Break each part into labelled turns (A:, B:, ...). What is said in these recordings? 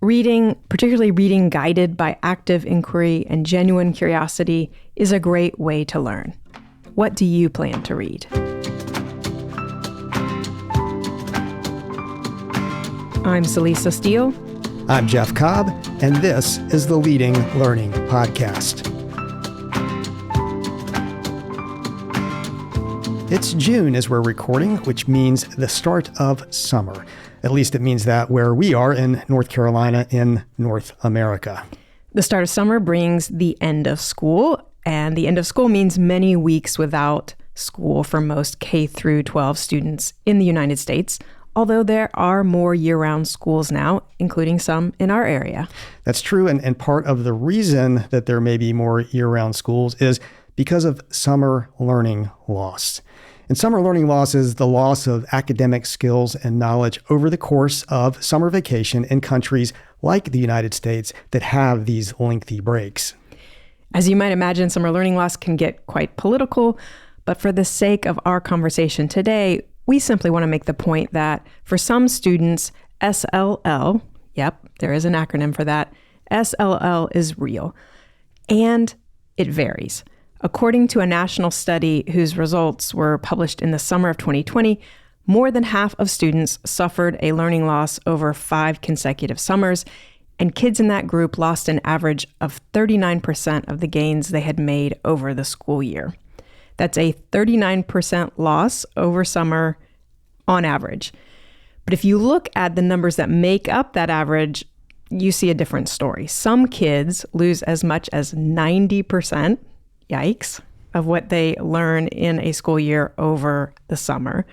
A: Reading, particularly reading guided by active inquiry and genuine curiosity, is a great way to learn. What do you plan to read? I'm Celisa Steele.
B: I'm Jeff Cobb, and this is the Leading Learning Podcast. It's June as we're recording, which means the start of summer. At least it means that where we are in North Carolina in North America.
A: The start of summer brings the end of school, and the end of school means many weeks without school for most K through 12 students in the United States, although there are more year-round schools now, including some in our area.
B: That's true, and part of the reason that there may be more year-round schools is because of summer learning loss. And summer learning loss is the loss of academic skills and knowledge over the course of summer vacation in countries like the United States that have these lengthy breaks.
A: As you might imagine, summer learning loss can get quite political, but for the sake of our conversation today, we simply want to make the point that for some students, SLL, yep, there is an acronym for that, SLL is real, and it varies. According to a national study whose results were published in the summer of 2020, more than half of students suffered a learning loss over 5 consecutive summers, and kids in that group lost an average of 39% of the gains they had made over the school year. That's a 39% loss over summer on average. But if you look at the numbers that make up that average, you see a different story. Some kids lose as much as 90%, yikes, of what they learn in a school year over the summer.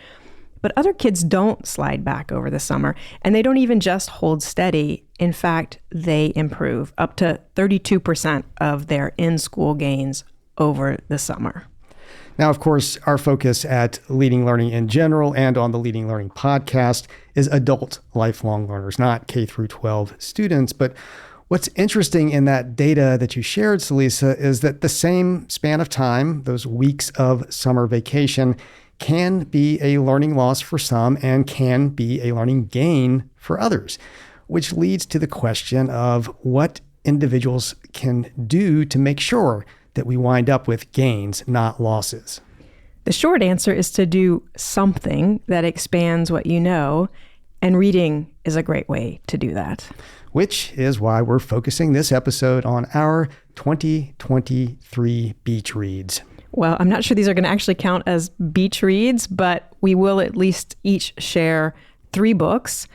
A: But other kids don't slide back over the summer, and they don't even just hold steady. In fact, they improve up to 32% of their in-school gains over the summer.
B: Now, of course, our focus at Leading Learning in general and on the Leading Learning podcast is adult lifelong learners, not K through 12 students. But what's interesting in that data that you shared, Celisa, is that the same span of time, those weeks of summer vacation, can be a learning loss for some and can be a learning gain for others, which leads to the question of what individuals can do to make sure that we wind up with gains, not losses.
A: The short answer is to do something that expands what you know, and reading is a great way to do that.
B: Which is why we're focusing this episode on our 2023 beach reads.
A: Well, I'm not sure these are going to actually count as beach reads, but we will at least each share 3 books,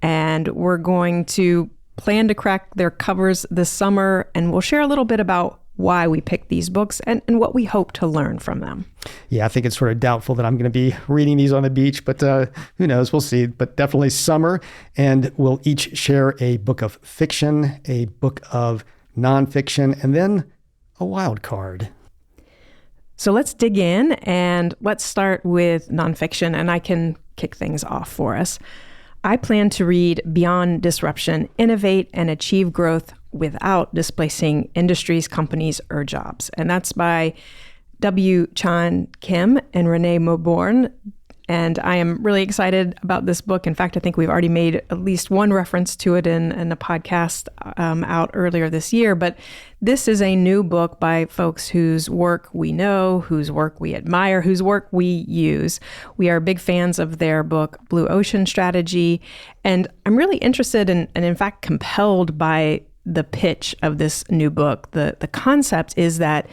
A: and we're going to plan to crack their covers this summer, and we'll share a little bit about why we picked these books and what we hope to learn from them.
B: Yeah, I think it's sort of doubtful that I'm going to be reading these on the beach, but who knows? We'll see. But definitely summer, and we'll each share a book of fiction, a book of nonfiction, and then a wild card.
A: So let's dig in, and let's start with nonfiction, and I can kick things off for us. I plan to read Beyond Disruption, Innovate and Achieve Growth Without Displacing Industries, Companies, or Jobs. And that's by W. Chan Kim and Renee Mauborgne. And I am really excited about this book. In fact, I think we've already made at least one reference to it in a podcast out earlier this year. But this is a new book by folks whose work we know, whose work we admire, whose work we use. We are big fans of their book, Blue Ocean Strategy. And I'm really interested and in fact compelled by the pitch of this new book. The concept is that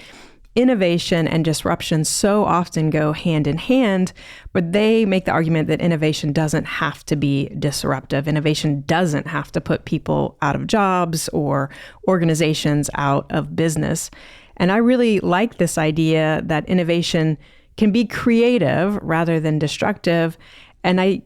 A: innovation and disruption so often go hand in hand, but they make the argument that innovation doesn't have to be disruptive. Innovation doesn't have to put people out of jobs or organizations out of business. And I really like this idea that innovation can be creative rather than destructive. And I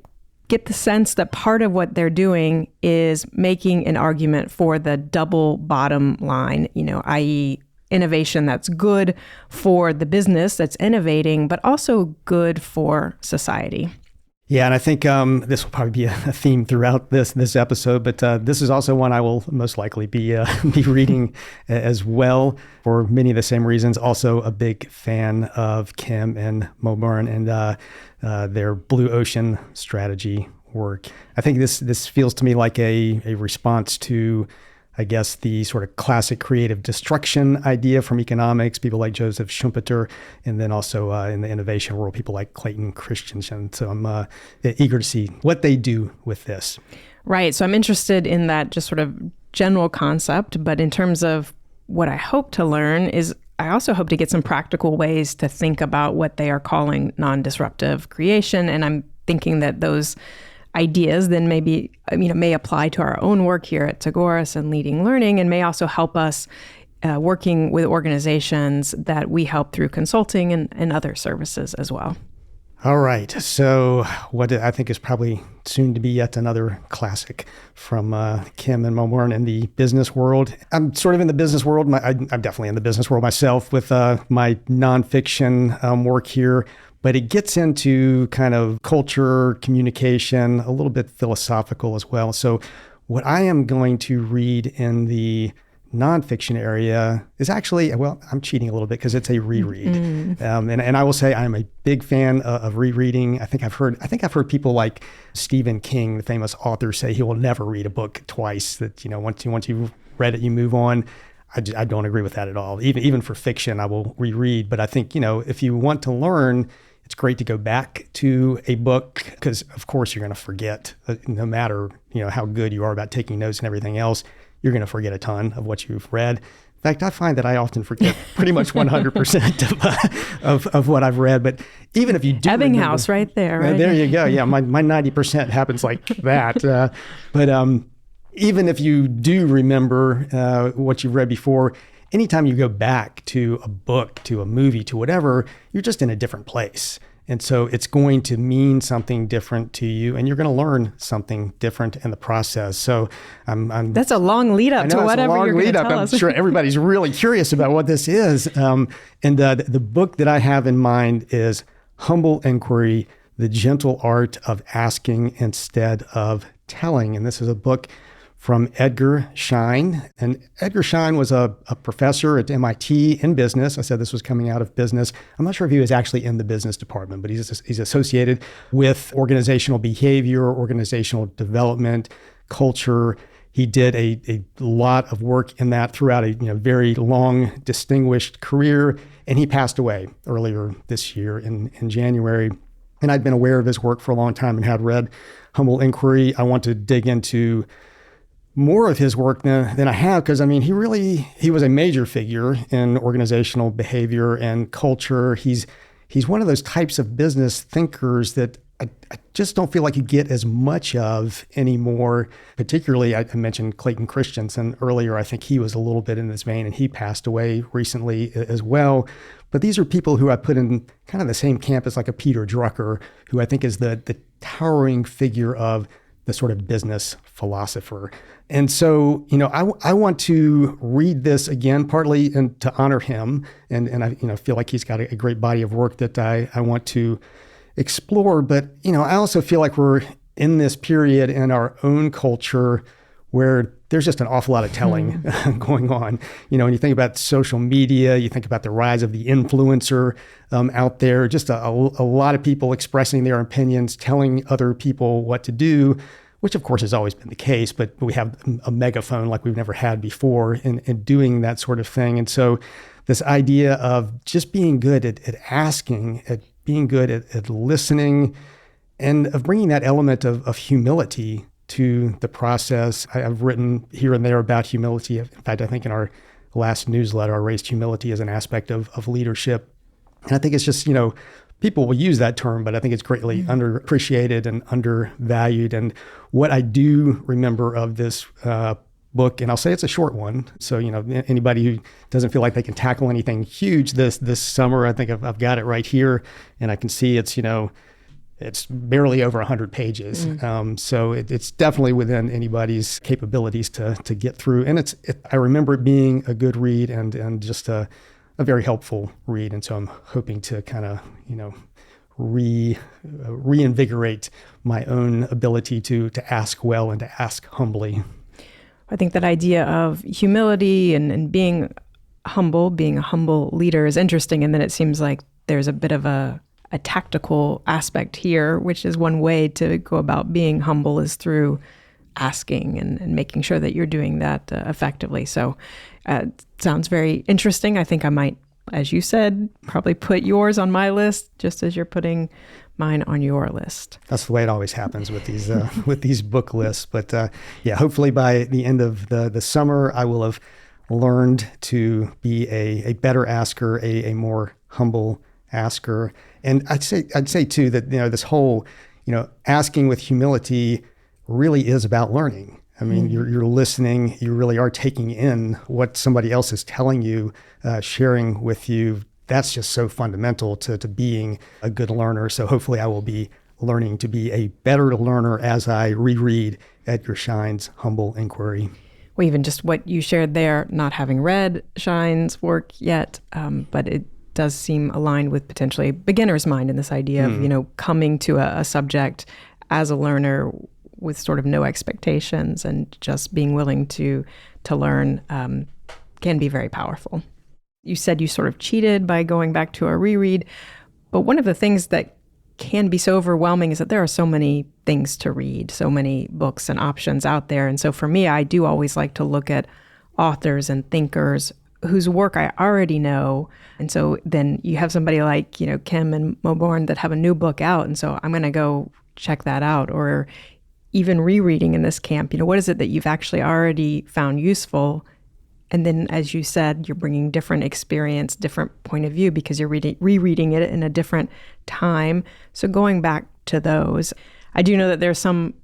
A: get the sense that part of what they're doing is making an argument for the double bottom line, i.e., innovation that's good for the business that's innovating, but also good for society.
B: Yeah, and I think this will probably be a theme throughout this episode, but this is also one I will most likely be reading as well for many of the same reasons. Also a big fan of Kim and Mauborgne and their Blue Ocean Strategy work. I think this feels to me like a response to, I guess, the sort of classic creative destruction idea from economics, people like Joseph Schumpeter, and then also in the innovation world, people like Clayton Christensen. So I'm eager to see what they do with this.
A: Right. So I'm interested in that just sort of general concept, but in terms of what I hope to learn is I also hope to get some practical ways to think about what they are calling non-disruptive creation. And I'm thinking that those ideas then maybe, may apply to our own work here at Tagoras and Leading Learning, and may also help us working with organizations that we help through consulting and other services as well.
B: All right. So what I think is probably soon to be yet another classic from Kim and Momoran in the business world. I'm sort of in the business world. I'm definitely in the business world myself with my nonfiction work here. But it gets into kind of culture, communication, a little bit philosophical as well. So what I am going to read in the nonfiction area is actually, well, I'm cheating a little bit because it's a reread. And I will say I'm a big fan of rereading. I think I've heard people like Stephen King, the famous author, say he will never read a book twice, that, once you've read it, you move on. I don't agree with that at all. Even for fiction, I will reread. But I think, if you want to learn, it's great to go back to a book because, of course, you're going to forget. No matter how good you are about taking notes and everything else, you're going to forget a ton of what you've read. In fact, I find that I often forget pretty much 100% of what I've read. But even if you do,
A: Ebbinghaus, right there. Right?
B: There you go. Yeah, my 90% happens like that. But even if you do remember what you've read before, anytime you go back to a book, to a movie, to whatever, you're just in a different place. And so it's going to mean something different to you, and you're going to learn something different in the process. So
A: that's a long lead up to whatever you're going to tell us.
B: I'm sure everybody's really curious about what this is. And the book that I have in mind is Humble Inquiry, The Gentle Art of Asking Instead of Telling. And this is a book from Edgar Schein. And Edgar Schein was a professor at MIT in business. I said this was coming out of business. I'm not sure if he was actually in the business department, but he's associated with organizational behavior, organizational development, culture. He did a lot of work in that throughout a very long, distinguished career. And he passed away earlier this year in January. And I'd been aware of his work for a long time and had read Humble Inquiry. I want to dig into more of his work than I have, because he was a major figure in organizational behavior and culture. He's one of those types of business thinkers that I just don't feel like you get as much of anymore. Particularly, I mentioned Clayton Christensen earlier. I think he was a little bit in this vein, and he passed away recently as well. But these are people who I put in kind of the same camp as like a Peter Drucker, who I think is the towering figure of the sort of business philosopher. And so, I want to read this again, partly to honor him. And I feel like he's got a great body of work that I want to explore. But, I also feel like we're in this period in our own culture where there's just an awful lot of telling going on. When you think about social media, you think about the rise of the influencer out there, just a lot of people expressing their opinions, telling other people what to do, which of course has always been the case, but we have a megaphone like we've never had before in doing that sort of thing. And so this idea of just being good at asking, at being good at listening, and of bringing that element of humility to the process. I've written here and there about humility. In fact, I think in our last newsletter, I raised humility as an aspect of leadership. And I think it's just, people will use that term, but I think it's greatly underappreciated and undervalued. And what I do remember of this book, and I'll say it's a short one, so anybody who doesn't feel like they can tackle anything huge this summer, I think I've got it right here, and I can see it's it's barely over 100 pages. So it's definitely within anybody's capabilities to get through. And I remember it being a good read and just a very helpful read. And so I'm hoping to kind of, reinvigorate my own ability to ask well and to ask humbly.
A: I think that idea of humility and being a humble leader is interesting. And then it seems like there's a bit of a a tactical aspect here, which is one way to go about being humble is through asking and making sure that you're doing that effectively. So it sounds very interesting. I think I might, as you said, probably put yours on my list just as you're putting mine on your list.
B: That's the way it always happens with these with these book lists. But yeah, hopefully by the end of the summer, I will have learned to be a better asker, a more humble asker. And I'd say too that this whole asking with humility really is about learning. I mean, you're listening. You really are taking in what somebody else is telling you, sharing with you. That's just so fundamental to being a good learner. So hopefully I will be learning to be a better learner as I reread Edgar Schein's Humble Inquiry.
A: Well, even just what you shared there, not having read Schein's work yet, but it does seem aligned with potentially a beginner's mind in this idea of, coming to a subject as a learner with sort of no expectations and just being willing to learn can be very powerful. You said you sort of cheated by going back to a reread, but one of the things that can be so overwhelming is that there are so many things to read, so many books and options out there. And so for me, I do always like to look at authors and thinkers whose work I already know. And so then you have somebody like, Kim and Moborn that have a new book out. And so I'm going to go check that out. Or even rereading in this camp, what is it that you've actually already found useful? And then, as you said, you're bringing different experience, different point of view because you're rereading it in a different time. So going back to those, I do know that there's some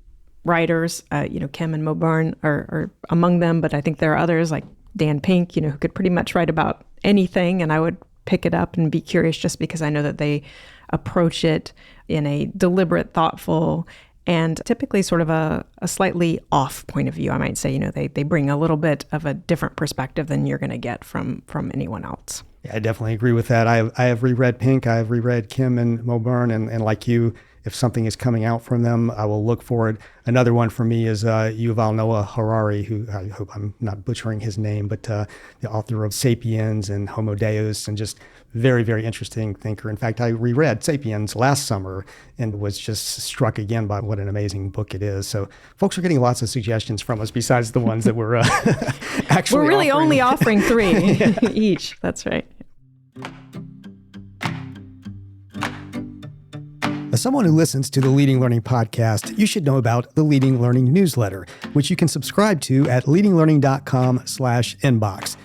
A: writers, Kim and Moborn are among them, but I think there are others like Dan Pink, who could pretty much write about anything, and I would pick it up and be curious just because I know that they approach it in a deliberate, thoughtful, and typically sort of a slightly off point of view. I might say, they bring a little bit of a different perspective than you're going to get from anyone else.
B: Yeah, I definitely agree with that. I have reread Pink. I have reread Kim and Moborn, and like you, if something is coming out from them, I will look for it. Another one for me is Yuval Noah Harari, who I hope I'm not butchering his name, but the author of Sapiens and Homo Deus, and just very, very interesting thinker. In fact, I reread Sapiens last summer and was just struck again by what an amazing book it is. So folks are getting lots of suggestions from us besides the ones that we're actually
A: We're really only offering 3
B: Yeah.
A: each. That's right.
B: As someone who listens to the Leading Learning podcast, you should know about the Leading Learning newsletter, which you can subscribe to at leadinglearning.com/inbox.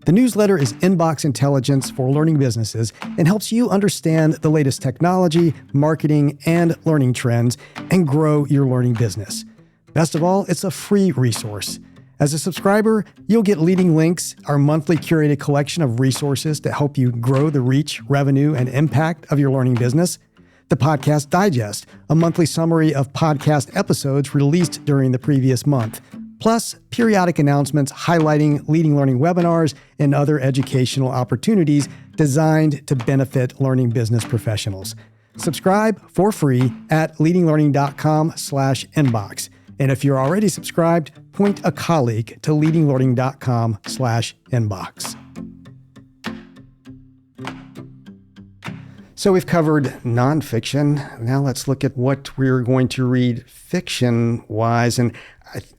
B: The newsletter is inbox intelligence for learning businesses and helps you understand the latest technology, marketing, and learning trends and grow your learning business. Best of all, it's a free resource. As a subscriber, you'll get Leading Links, our monthly curated collection of resources to help you grow the reach, revenue, and impact of your learning business. The Podcast Digest, a monthly summary of podcast episodes released during the previous month, plus periodic announcements highlighting Leading Learning webinars and other educational opportunities designed to benefit learning business professionals. Subscribe for free at leadinglearning.com/inbox. And if you're already subscribed, point a colleague to leadinglearning.com/inbox. So we've covered nonfiction. Now let's look at what we're going to read fiction-wise. And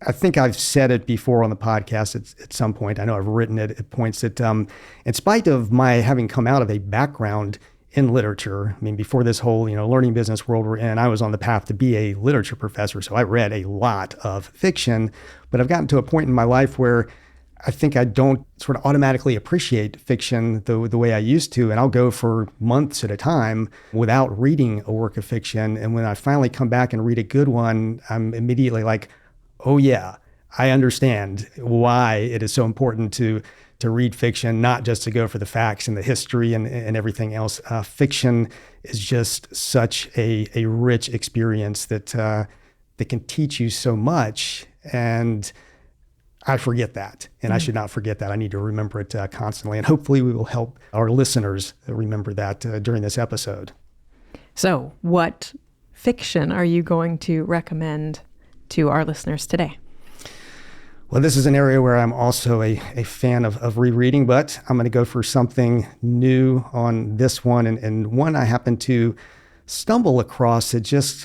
B: I think I've said it before on the podcast at some point. I know I've written it at points that in spite of my having come out of a background in literature, I mean, before this whole, learning business world we're in, I was on the path to be a literature professor. So I read a lot of fiction, but I've gotten to a point in my life where I think I don't sort of automatically appreciate fiction the way I used to. And I'll go for months at a time without reading a work of fiction. And when I finally come back and read a good one, I'm immediately like, oh yeah, I understand why it is so important to read fiction, not just to go for the facts and the history and everything else. Fiction is just such a rich experience that can teach you so much. And I forget that, and I should not forget that. I need to remember it constantly, and hopefully we will help our listeners remember that during this episode.
A: So what fiction are you going to recommend to our listeners today?
B: Well, this is an area where I'm also a fan of rereading, but I'm going to go for something new on this one, and one I happened to stumble across, it just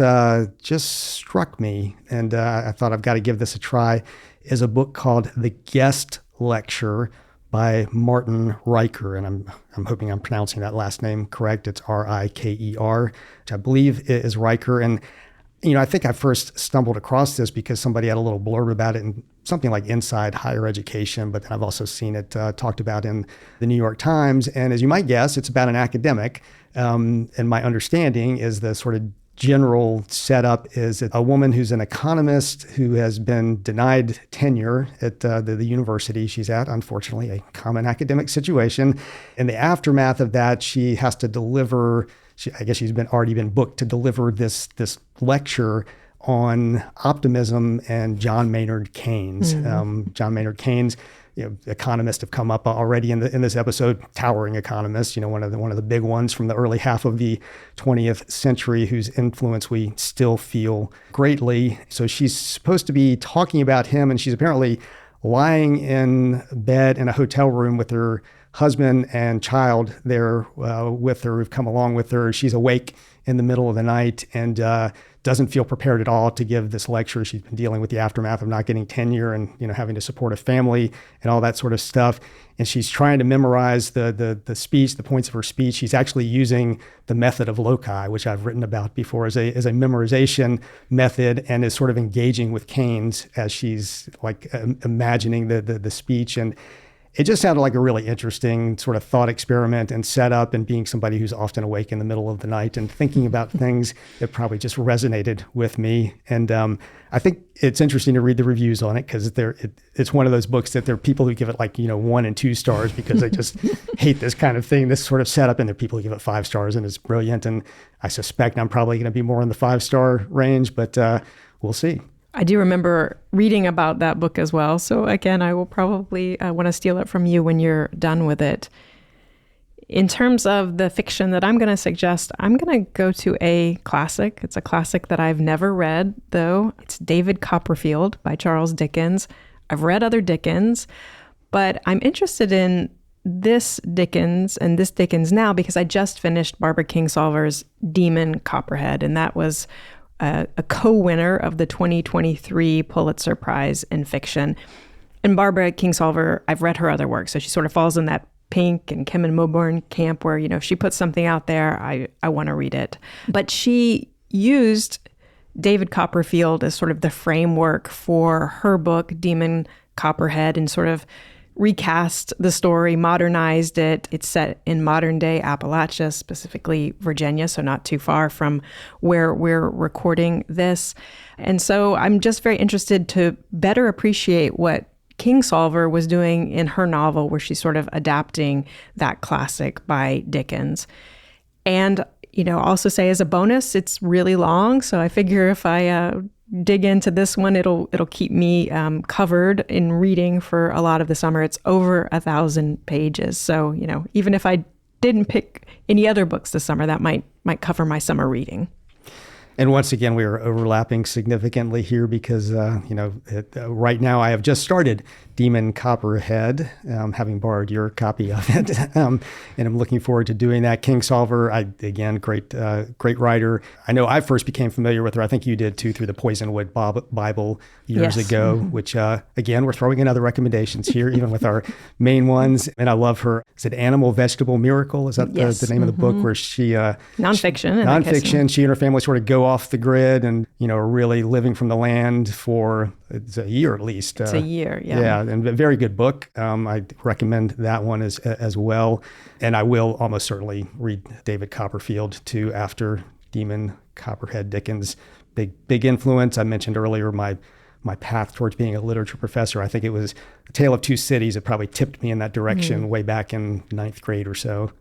B: struck me, and I thought I've got to give this a try, is a book called The Guest Lecture by Martin Riker, and I'm hoping I'm pronouncing that last name correct. It's Riker, which I believe is Riker. And I think I first stumbled across this because somebody had a little blurb about it in something like Inside Higher Education, but then I've also seen it talked about in the New York Times. And as you might guess, it's about an academic. And my understanding is the sort of general setup is a woman who's an economist who has been denied tenure at the university she's at, unfortunately, a common academic situation. In the aftermath of that, she has to deliver, I guess she's already been booked to deliver this lecture on optimism and John Maynard Keynes. John Maynard Keynes, economists have come up already in this episode, towering economists, one of the big ones from the early half of the 20th century, whose influence we still feel greatly. So she's supposed to be talking about him, and she's apparently lying in bed in a hotel room with her husband and child there with her, who've come along with her. She's awake in the middle of the night and doesn't feel prepared at all to give this lecture. She's been dealing with the aftermath of not getting tenure and having to support a family and all that sort of stuff. And she's trying to memorize the speech, the points of her speech. She's actually using the method of loci, which I've written about before, as a memorization method, and is sort of engaging with Keynes as she's like imagining the speech. And it just sounded like a really interesting sort of thought experiment and setup, and being somebody who's often awake in the middle of the night and thinking about things that probably just resonated with me. And I think it's interesting to read the reviews on it, because it's one of those books that there are people who give it 1 and 2 stars because they just hate this kind of thing, this sort of setup, and there are people who give it 5 stars and it's brilliant. And I suspect I'm probably going to be more in the 5-star range, but we'll see.
A: I do remember reading about that book as well. So again, I will probably want to steal it from you when you're done with it. In terms of the fiction that I'm going to suggest, I'm going to go to a classic. It's a classic that I've never read, though. It's David Copperfield by Charles Dickens. I've read other Dickens, but I'm interested in this Dickens and this Dickens now because I just finished Barbara Kingsolver's Demon Copperhead, and that was a co-winner of the 2023 Pulitzer Prize in fiction. And Barbara Kingsolver, I've read her other work, so she sort of falls in that Pink and Kim and Moburn camp where, if she puts something out there, I want to read it. But she used David Copperfield as sort of the framework for her book, Demon Copperhead, and sort of recast the story, modernized it. It's set in modern day Appalachia, specifically Virginia, so not too far from where we're recording this. And so I'm just very interested to better appreciate what Kingsolver was doing in her novel, where she's sort of adapting that classic by Dickens. And, I'll also say as a bonus, it's really long. So I figure if I dig into this one, it'll keep me covered in reading for a lot of the summer. It's over 1,000 pages. So, even if I didn't pick any other books this summer, that might cover my summer reading.
B: And once again, we are overlapping significantly here because, right now I have just started Demon Copperhead, having borrowed your copy of it. And I'm looking forward to doing that. Kingsolver, again, great writer. I know I first became familiar with her, I think you did too, through the Poisonwood Bible years ago, which, again, we're throwing in other recommendations here, even with our main ones. And I love her. Is it Animal Vegetable Miracle? Is that the name of the book where she... Nonfiction. She and her family sort of go off the grid and, are really living from the land for it's a year at least.
A: It's a year, yeah.
B: Yeah, and a very good book. I recommend that one as well. And I will almost certainly read David Copperfield too after Demon Copperhead. Dickens, big influence. I mentioned earlier my path towards being a literature professor. I think it was A Tale of Two Cities that probably tipped me in that direction way back in 9th grade or so.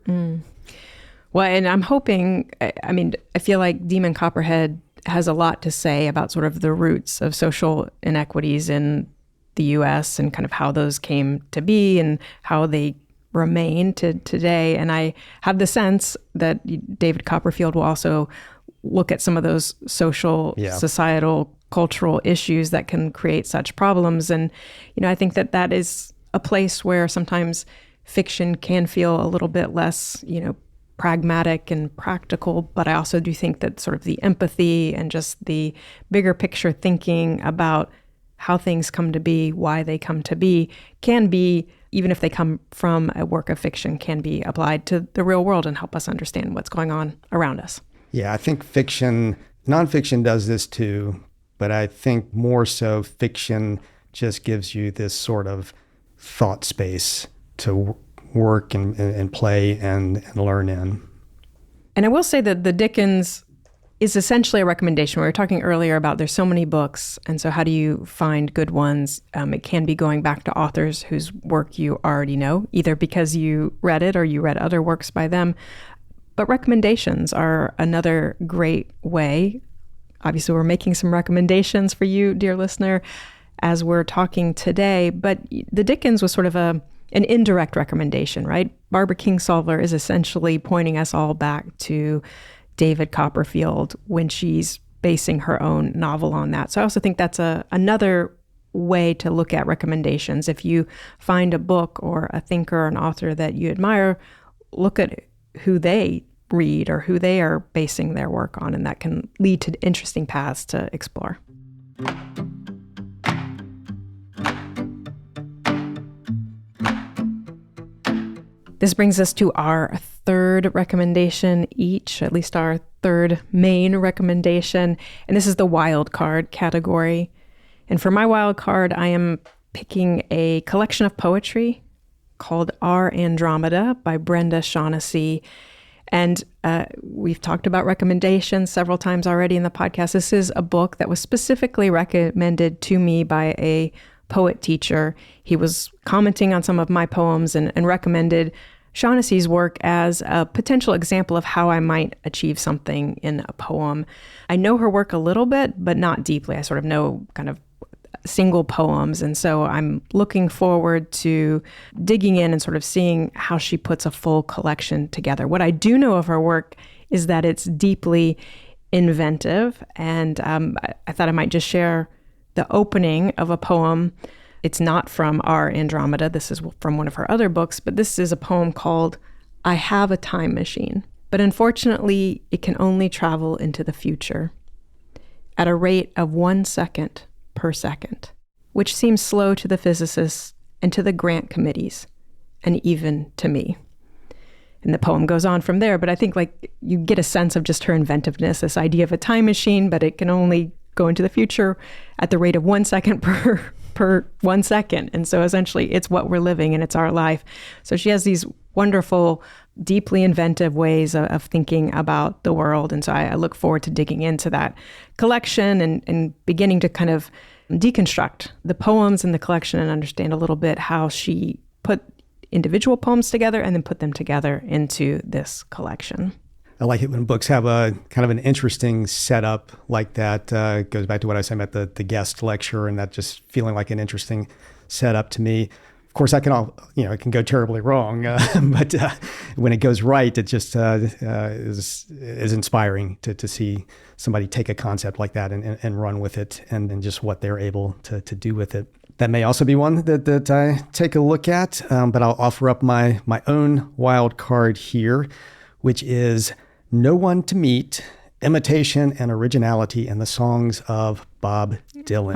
A: Well, and I'm hoping, I feel like Demon Copperhead has a lot to say about sort of the roots of social inequities in the U.S. and kind of how those came to be and how they remain to today. And I have the sense that David Copperfield will also look at some of those social, societal, cultural issues that can create such problems. And, I think that is a place where sometimes fiction can feel a little bit less, pragmatic and practical, but I also do think that sort of the empathy and just the bigger picture thinking about how things come to be, why they come to be, can be, even if they come from a work of fiction, can be applied to the real world and help us understand what's going on around us.
B: Yeah, I think nonfiction does this too, but I think more so fiction just gives you this sort of thought space to work and play and learn in.
A: And I will say that the Dickens is essentially a recommendation. We were talking earlier about there's so many books, and so how do you find good ones? It can be going back to authors whose work you already know, either because you read it or you read other works by them. But recommendations are another great way. Obviously, we're making some recommendations for you, dear listener, as we're talking today. But the Dickens was sort of an indirect recommendation, right? Barbara Kingsolver is essentially pointing us all back to David Copperfield when she's basing her own novel on that. So I also think that's another way to look at recommendations. If you find a book or a thinker or an author that you admire, look at who they read or who they are basing their work on, and that can lead to interesting paths to explore. This brings us to our third recommendation each, at least our third main recommendation, and this is the wildcard category. And for my wildcard, I am picking a collection of poetry called Our Andromeda by Brenda Shaughnessy. And we've talked about recommendations several times already in the podcast. This is a book that was specifically recommended to me by a poet teacher. He was commenting on some of my poems and recommended Shaughnessy's work as a potential example of how I might achieve something in a poem. I know her work a little bit, but not deeply. I sort of know kind of single poems. And so I'm looking forward to digging in and sort of seeing how she puts a full collection together. What I do know of her work is that it's deeply inventive. And I thought I might just share the opening of a poem. It's not from Our Andromeda. This is from one of her other books, but this is a poem called I Have a Time Machine, but unfortunately it can only travel into the future at a rate of 1 second per second, which seems slow to the physicists and to the grant committees, and even to me. And the poem goes on from there, but I think like you get a sense of just her inventiveness, this idea of a time machine, but it can only go into the future at the rate of 1 second per 1 second. And so essentially it's what we're living and it's our life. So she has these wonderful, deeply inventive ways of thinking about the world. And so I look forward to digging into that collection and beginning to kind of deconstruct the poems in the collection and understand a little bit how she put individual poems together and then put them together into this collection.
B: I like it when books have a kind of an interesting setup like that. Goes back to what I was saying about the guest lecture and that just feeling like an interesting setup to me. Of course, it can go terribly wrong, but when it goes right, it just is inspiring to see somebody take a concept like that and run with it and just what they're able to do with it. That may also be one that I take a look at, but I'll offer up my own wild card here, which is No One to Meet, Imitation and Originality in the Songs of Bob Dylan.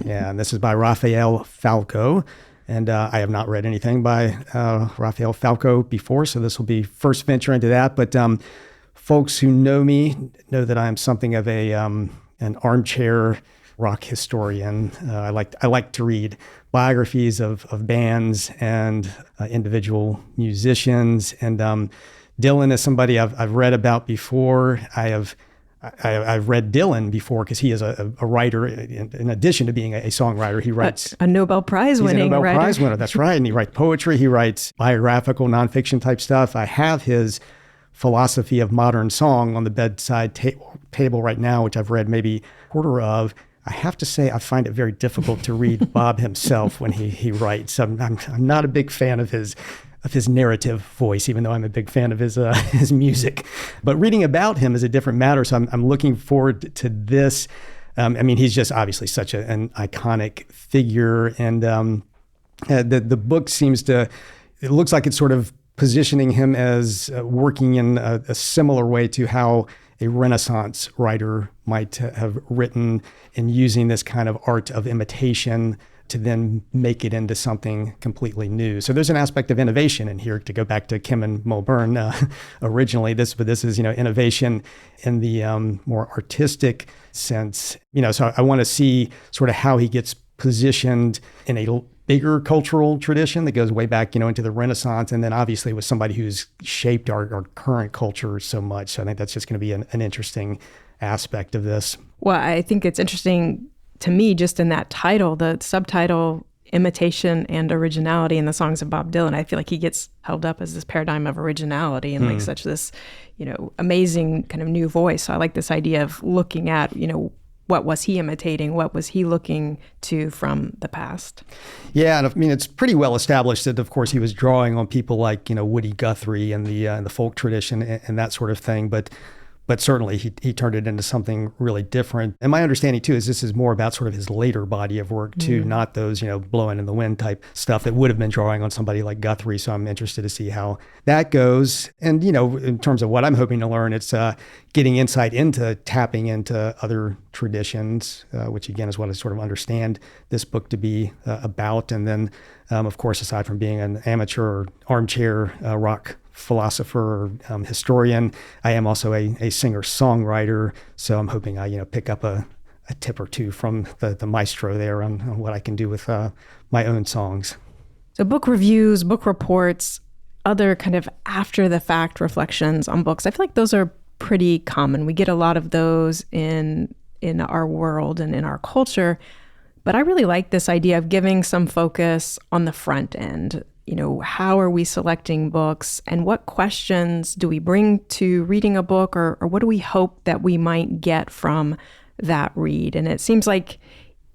B: Yeah, and this is by Raphael Falco. And I have not read anything by Raphael Falco before, so this will be first venture into that. But folks who know me know that I'm something of an armchair rock historian. I like to read biographies of bands and individual musicians. And Dylan is somebody I've read about before. I've read Dylan before because he is a writer. In addition to being a songwriter, he writes
A: a Nobel Prize winning writer.
B: He's a Nobel Prize winner. That's right. And he writes poetry. He writes biographical, nonfiction type stuff. I have his Philosophy of Modern Song on the bedside table right now, which I've read maybe a quarter of. I have to say, I find it very difficult to read Bob himself when he writes. I'm not a big fan of his narrative voice, even though I'm a big fan of his music. But reading about him is a different matter. So I'm looking forward to this. He's just obviously such an iconic figure. And the book it looks like it's sort of positioning him as working in a similar way to how a Renaissance writer might have written, in using this kind of art of imitation to then make it into something completely new. So there's an aspect of innovation in here, to go back to Kim and Mulburn originally. This is, innovation in the more artistic sense. So I want to see sort of how he gets positioned in a bigger cultural tradition that goes way back, into the Renaissance, and then obviously with somebody who's shaped our current culture so much. So I think that's just going to be an interesting aspect of this.
A: Well, I think it's interesting to me, just in that title, the subtitle, Imitation and Originality in the Songs of Bob Dylan. I feel like he gets held up as this paradigm of originality and like such this, amazing kind of new voice. So I like this idea of looking at, what was he imitating? What was he looking to from the past? Yeah,
B: and it's pretty well established that, of course, he was drawing on people like, Woody Guthrie and the folk tradition and that sort of thing. But certainly he turned it into something really different. And my understanding too is this is more about sort of his later body of work too, not those, blowing in the wind type stuff that would have been drawing on somebody like Guthrie. So I'm interested to see how that goes. And, in terms of what I'm hoping to learn, it's getting insight into tapping into other traditions, which again is what I sort of understand this book to be about. And then, of course, aside from being an amateur or armchair rock philosopher or historian, I am also a singer-songwriter. So I'm hoping I, pick up a tip or two from the maestro there on what I can do with my own songs.
A: So book reviews, book reports, other kind of after-the-fact reflections on books, I feel like those are pretty common. We get a lot of those in our world and in our culture. But I really like this idea of giving some focus on the front end. How are we selecting books, and what questions do we bring to reading a book, or what do we hope that we might get from that read? And it seems like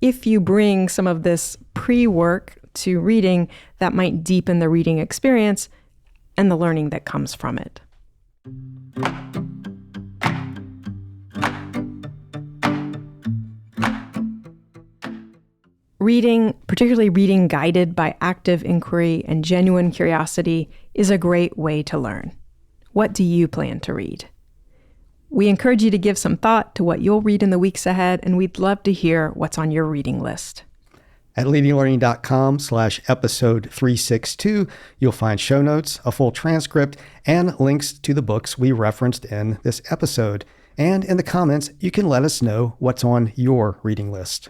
A: if you bring some of this pre-work to reading, that might deepen the reading experience and the learning that comes from it. Reading, particularly reading guided by active inquiry and genuine curiosity, is a great way to learn. What do you plan to read? We encourage you to give some thought to what you'll read in the weeks ahead, and we'd love to hear what's on your reading list.
B: At leadinglearning.com/episode 362, you'll find show notes, a full transcript, and links to the books we referenced in this episode. And in the comments, you can let us know what's on your reading list.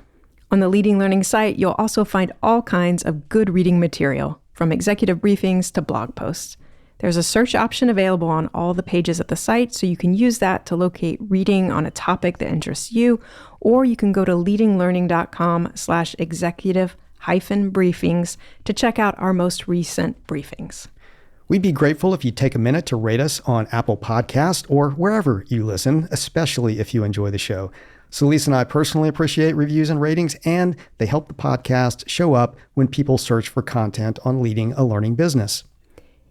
A: On the Leading Learning site, you'll also find all kinds of good reading material, from executive briefings to blog posts. There's a search option available on all the pages of the site, so you can use that to locate reading on a topic that interests you, or you can go to leadinglearning.com/executive-briefings to check out our most recent briefings.
B: We'd be grateful if you'd take a minute to rate us on Apple Podcasts or wherever you listen, especially if you enjoy the show. Celisa and I personally appreciate reviews and ratings, and they help the podcast show up when people search for content on leading a learning business.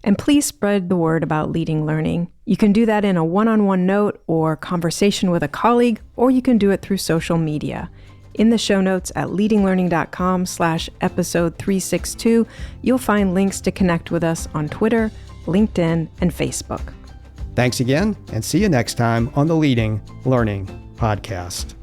A: And please spread the word about Leading Learning. You can do that in a one-on-one note or conversation with a colleague, or you can do it through social media. In the show notes at leadinglearning.com/episode 362, you'll find links to connect with us on Twitter, LinkedIn, and Facebook.
B: Thanks again, and see you next time on the Leading Learning Podcast.